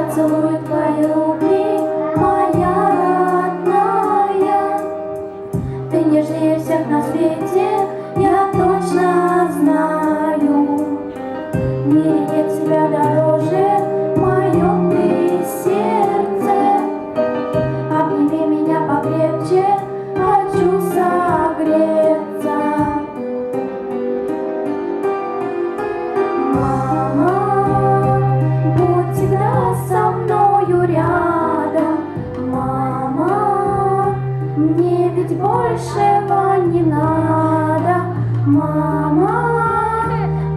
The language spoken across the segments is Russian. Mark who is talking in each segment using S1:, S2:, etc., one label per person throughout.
S1: поцелует твои руки, моя родная. Ты нежнее всех на свете, я точно знаю. В мире нет тебя дороже, в моем ты сердце. Обними меня покрепче, хочу согреться. Мама, будь всегда со мною рядом. Мама, мне ведь большего не надо. Мама,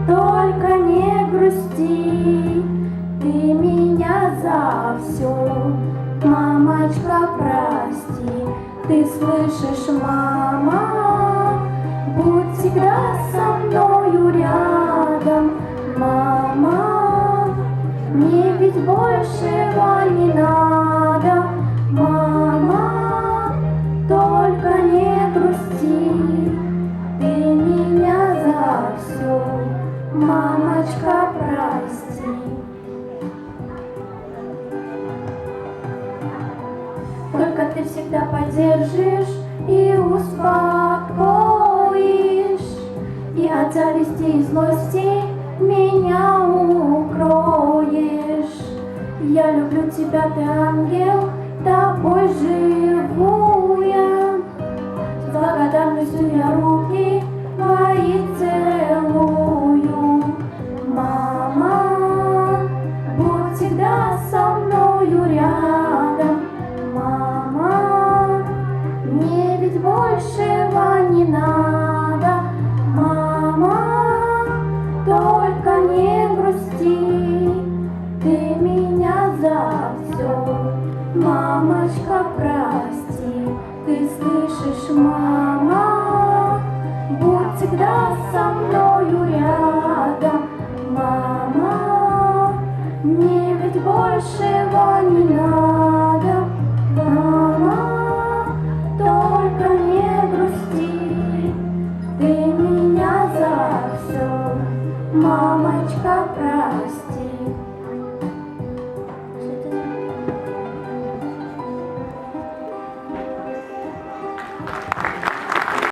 S1: только не грусти, ты меня за все. Мамочка, прости, ты слышишь, мама, будь всегда со мною рядом. Мама, мне ведь большего не надо. Мама, только не грусти, ты меня за все. Мамочка, прости. Только ты всегда поддержишь и успокоишь, и от зависти и злости меня укроешь. Я люблю тебя, ты ангел, тобой живу я. С благодарностью я руки твои целую. Мама, будь всегда со мною рядом. Мама, мне ведь большего не надо. Мама, только не грусти, ты меня за все. Мамочка, прости, ты слышишь, мама, будь всегда со мною рядом. Мама, мне ведь большего не надо. Мама, только не грусти, ты меня за все. Мамочка, прости.